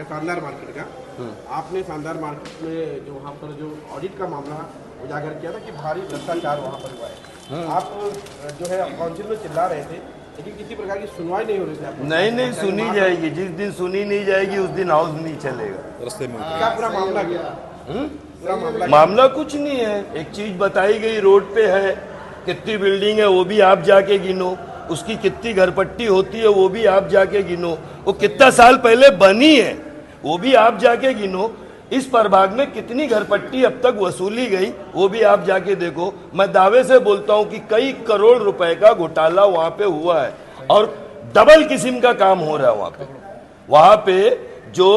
शानदार मार्केट का आपने शानदार मार्केट में जो वहाँ पर जो ऑडिट का मामला उजागर किया था कि भारी भ्रष्टाचार वहाँ पर हुआ है। आप जो है काउंसिल में चिल्ला रहे थे लेकिन किसी प्रकार की सुनवाई नहीं हो रही थी। नहीं सुनी जाएगी। जिस दिन सुनी नहीं जाएगी उस दिन हाउस नहीं चलेगा। रास्ते में क्या पूरा मामला क्या? मामला कुछ नहीं है। एक चीज बताई गई रोड पे है, कितनी बिल्डिंग है वो भी आप जाके गिनो, उसकी कितनी घरपट्टी होती है वो भी आप जाके गिनो, वो कितना साल पहले बनी है वो भी आप जाके गिनो, इस प्रभाग में कितनी घरपट्टी अब तक वसूली गई वो भी आप जाके देखो। मैं दावे से बोलता हूं कि कई करोड़ रुपए का घोटाला वहां पे हुआ है और डबल किस्म का काम हो रहा है वहां पे जो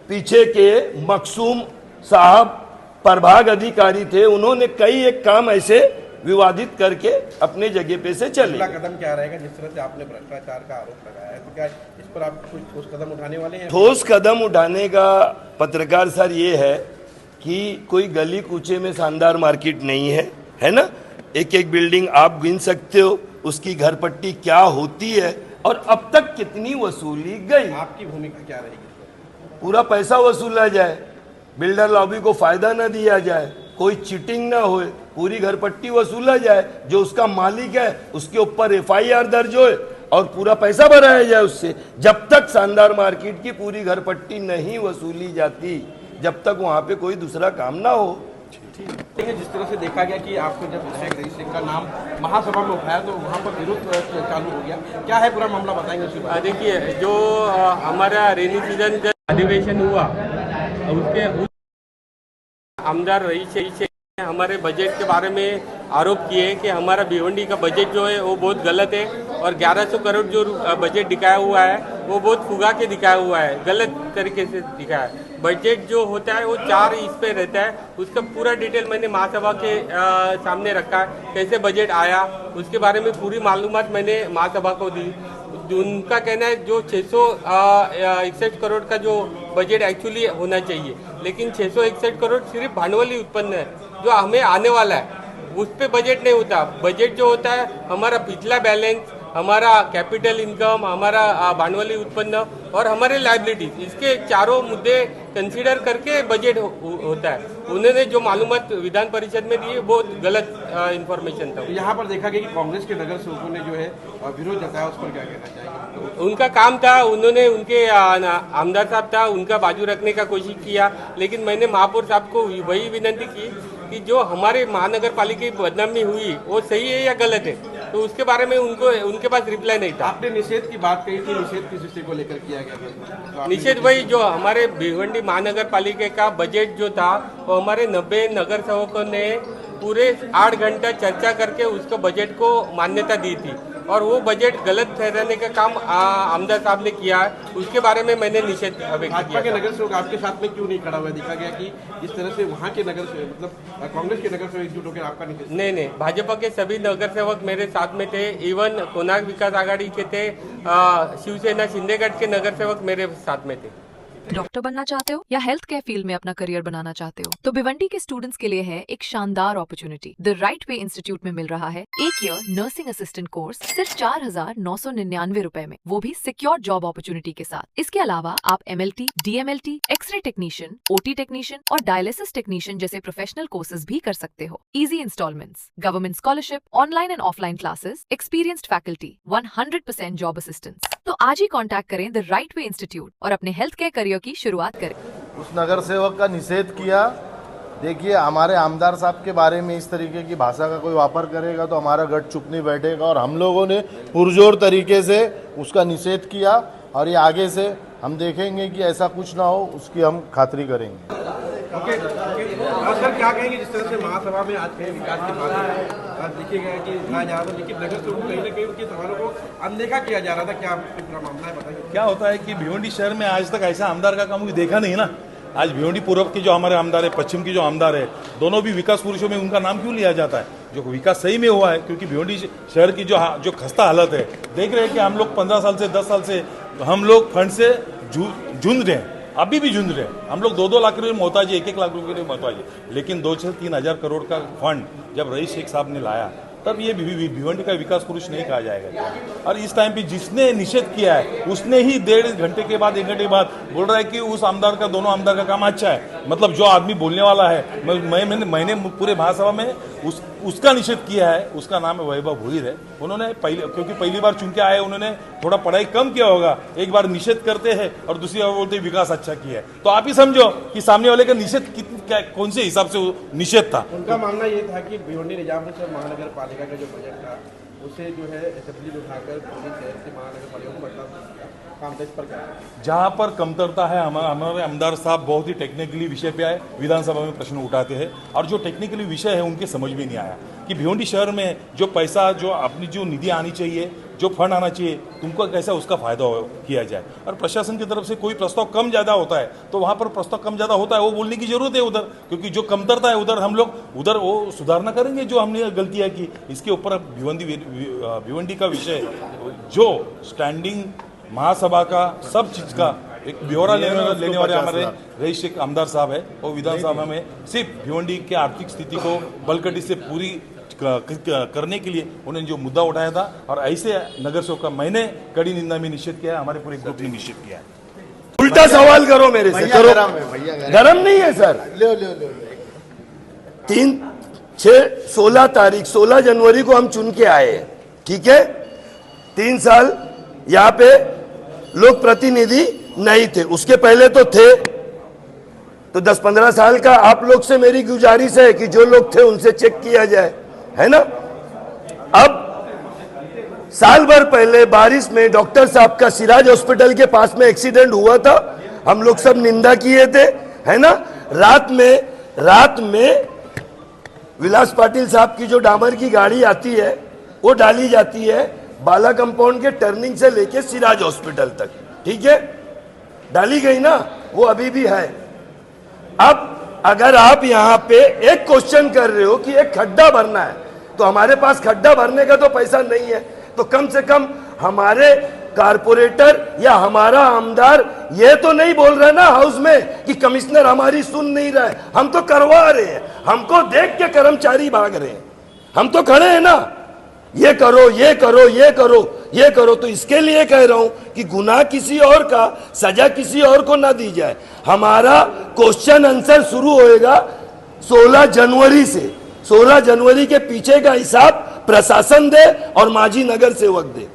पीछे के मकसूम साहब प्रभाग अधिकारी थे उन्होंने कई एक काम ऐसे विवादित करके अपने जगह पे से चले। अगला कदम क्या रहेगा? जिस तरह से आपने भ्रष्टाचार का आरोप लगाया है तो क्या इस पर आप कुछ ठोस कदम उठाने वाले हैं? ठोस कदम उठाने का पत्रकार सर ये है कि कोई गली कूचे में शानदार मार्केट नहीं है, है ना। एक एक बिल्डिंग आप गिन सकते हो, उसकी घरपट्टी क्या होती है और अब तक कितनी वसूली गई। आपकी भूमिका क्या रहेगी? पूरा पैसा वसूला जाए, बिल्डर लॉबी को फायदा न दिया जाए, कोई चीटिंग ना होए, पूरी घरपट्टी वसूला जाए, जो उसका मालिक है उसके ऊपर एफआईआर दर्ज होए और पूरा पैसा भराया जाए उससे। जब तक शानदार मार्केट की पूरी घरपट्टी नहीं वसूली जाती, जब तक वहां पे कोई दूसरा काम ना हो। जिस तरह से देखा गया कि आपको जब विधायक रईस सिंह का नाम महासभा में उठाया तो वहाँ पर विरोध चालू हो गया, क्या है पूरा मामला बताएंगे उसके बाद? देखिए, जो हमारा रेनी सीजन अधिवेशन हुआ उसके आमदार रईस ने हमारे बजट के बारे में आरोप किए कि हमारा भिवंडी का बजट जो है वो बहुत गलत है और 1100 करोड़ जो बजट दिखाया हुआ है वो बहुत फुगा के दिखाया हुआ है, गलत तरीके से दिखाया है। बजट जो होता है वो 4 इस पे रहता है, उसका पूरा डिटेल मैंने महासभा के सामने रखा है, कैसे बजट आया उसके बारे में पूरी मालूमात मैंने महासभा को दी। उनका कहना है जो 661 करोड़ का जो बजट एक्चुअली होना चाहिए, लेकिन 661 करोड़ सिर्फ भांडवली उत्पन्न है जो हमें आने वाला है, उस पे बजट नहीं होता। बजट जो होता है हमारा पिछला बैलेंस, हमारा कैपिटल इनकम, हमारा भांडवली उत्पन्न और हमारे लायबिलिटीज, इसके चारों मुद्दे कंसीडर करके बजट होता है। उन्होंने जो मालूमात विधान परिषद में दी बहुत गलत इंफॉर्मेशन था। यहाँ पर देखा गया कि कांग्रेस के नगर सेवकों ने जो है विरोध जताया, उस पर क्या कहना चाहिए? उनका काम था, उन्होंने उनके आमदार साहब था उनका बाजू रखने का कोशिश किया, लेकिन मैंने महापौर साहब को वही विनती की कि जो हमारे महानगर पालिका की बदनामी हुई वो सही है या गलत है, तो उसके बारे में उनके पास रिप्लाई नहीं था। आपने निषेध की बात कही थी, निषेध किस विषय को लेकर किया गया? तो निषेध वही जो हमारे भिवंडी महानगर पालिका का बजट जो था वो हमारे 90 नगर सेवकों ने पूरे 8 घंटा चर्चा करके उसको बजट को मान्यता दी थी और वो बजट गलत ठहराने का काम आमदार साहब ने किया है, उसके बारे में मैंने निषेध व्यक्त किया। भाजपा के नगर सेवक आपके साथ में क्यों नहीं खड़ा हुआ? देखा गया कि इस तरह से वहाँ के नगर सेवक मतलब कांग्रेस के नगर सेवक एकजुट होकर आपका निषेध। नहीं, भाजपा के सभी नगर सेवक मेरे साथ में थे, इवन कोणार्क विकास आघाड़ी के थे, शिवसेना शिंदेगढ़ के नगर सेवक मेरे साथ में थे। डॉक्टर बनना चाहते हो या हेल्थ केयर फील्ड में अपना करियर बनाना चाहते हो तो भिवंडी के स्टूडेंट्स के लिए है एक शानदार opportunity. The right way institute में मिल रहा है 1 ईयर नर्सिंग असिस्टेंट कोर्स सिर्फ 4,999 रुपए में, वो भी सिक्योर जॉब अपॉर्चुनिटी के साथ। इसके अलावा आप MLT, DMLT, x ray technician, OT technician और डायलिसिस टेक्नीशियन जैसे प्रोफेशनल कोर्सेज भी कर सकते हो। Easy instalments, government scholarship, online and offline classes, experienced faculty, 100% job assistance. तो आज ही कॉन्टैक्ट करें द राइट वे इंस्टीट्यूट और अपने हेल्थ केयर करियर की शुरुआत करें। उस नगर सेवक का निषेध किया। देखिए, हमारे आमदार साहब के बारे में इस तरीके की भाषा का कोई वापर करेगा तो हमारा गट चुप नहीं बैठेगा और हम लोगों ने पुरजोर तरीके से उसका निषेध किया और ये आगे से हम देखेंगे कि ऐसा कुछ ना हो, उसकी हम खातरी करेंगे। ओके। सर क्या कहेंगे जिस तरह से महासभा में आज कहीं विकास के बारे में देखिए गया कि उठाया जा रहा था, लेकिन नगर सेवक कहीं ना कहीं उनके सवालों को अनदेखा किया जा रहा था, क्या पूरा मामला है बताइए? क्या होता है कि भिवंडी शहर में आज तक ऐसा आमदार का काम देखा नहीं ना। आज भिवंडी पूर्व के जो हमारे आमदार है, पश्चिम की जो आमदार है, दोनों भी विकास पुरुषों में उनका नाम क्यों लिया जाता है? जो विकास सही में हुआ है, क्योंकि भिवंडी शहर की जो खस्ता हालत है, देख रहे हैं कि हम लोग 15 साल से 10 साल से हम लोग फंड से झुंझ रहे हैं, अभी भी झुंझ रहे हैं। हम लोग 2-2 लाख रुपये मोहताज है, 1-1 लाख रुपये मोहताज है, लेकिन 2 से 3 हज़ार करोड़ का फंड जब रईस शेख साहब ने लाया तब ये भिवंडी का विकास पुरुष नहीं कहा जाएगा। और इस टाइम पे जिसने निषेध किया है उसने ही 1.5 घंटे के बाद 1 घंटे बाद बोल रहा है कि उस आमदार का, दोनों आमदार का काम अच्छा है। मतलब जो आदमी बोलने वाला है, मैंने पूरे महासभा में उसका निषेध किया है। उसका नाम है वैभव भोईर है। उन्होंने क्योंकि पहली बार चुन के आए, उन्होंने थोड़ा पढ़ाई कम किया होगा। एक बार निषेध करते हैं और दूसरी बार बोलते हैं विकास अच्छा किया है। तो आप ही समझो कि सामने वाले का निषेध कौन से हिसाब से निषेध था। उनका मानना ये था कि भिवंडी निजामुद्दीन महानगर पालिका का जो बजट था उसे जो है असेंबली में उठाकर भिवंडी शहर से महानगर पालिका को मतलब काम इस पर करें। जहाँ पर कमतरता है, हमारे आमदार साहब बहुत ही टेक्निकली विषय पे आए, विधानसभा में प्रश्न उठाते हैं और जो टेक्निकली विषय है उनके समझ में नहीं आया कि भिवंडी शहर में जो पैसा, जो अपनी जो निधि आनी चाहिए, जो फंड आना चाहिए, तुमको कैसा उसका फायदा किया जाए। और प्रशासन की तरफ से कोई प्रस्ताव कम ज़्यादा होता है तो वहाँ पर प्रस्ताव कम ज़्यादा होता है, वो बोलने की जरूरत है उधर, क्योंकि जो कमतरता है उधर हम लोग उधर वो सुधारना करेंगे जो हमने गलतियाँ की। इसके ऊपर भिवंडी का विषय जो स्टैंडिंग महासभा का सब चीज़ का एक ब्यौरा लेने वाले हमारे रईस शेख आमदार साहब है। और विधानसभा में सिर्फ भिवंडी के आर्थिक स्थिति को बलकटी से पूरी करने के लिए उन्होंने जो मुद्दा उठाया था, और ऐसे नगर सेवक का मैंने कड़ी निंदा में निषेध किया है, हमारे पूरे ग्रुप ने निषेध किया है। उल्टा सवाल करो मेरे से, करो। गरम नहीं है सर। 3, 6, 16 तारीख 16 जनवरी को हम चुन के आए, ठीक है। 3 साल यहाँ पे लोक प्रतिनिधि नहीं थे, उसके पहले तो थे। तो 10-15 साल का आप लोग से मेरी गुजारिश है कि जो लोग थे उनसे चेक किया जाए, है ना। अब साल भर पहले बारिश में डॉक्टर साहब का सिराज हॉस्पिटल के पास में एक्सीडेंट हुआ था, हम लोग सब निंदा किए थे, है ना। रात में विलास पाटिल साहब की जो डामर की गाड़ी आती है वो डाली जाती है बाला कंपाउंड के टर्निंग से लेके सिराज हॉस्पिटल तक, ठीक है, डाली गई ना, वो अभी भी है। अब अगर आप यहाँ पे एक क्वेश्चन कर रहे हो कि एक खड्डा भरना है, तो हमारे पास खड्डा भरने का तो पैसा नहीं है, तो कम से कम हमारे कारपोरेटर या हमारा आमदार ये तो नहीं बोल रहा ना हाउस में कि कमिश्नर हमारी सुन नहीं रहा है, हम तो करवा रहे हैं, हमको देख के कर्मचारी भाग रहे हैं, हम तो खड़े हैं ना, ये करो ये करो ये करो ये करो। तो इसके लिए कह रहा हूं कि गुनाह किसी और का, सजा किसी और को ना दी जाए। हमारा क्वेश्चन आंसर शुरू होएगा 16 जनवरी से। 16 जनवरी के पीछे का हिसाब प्रशासन दे और मांझी नगर सेवक दे।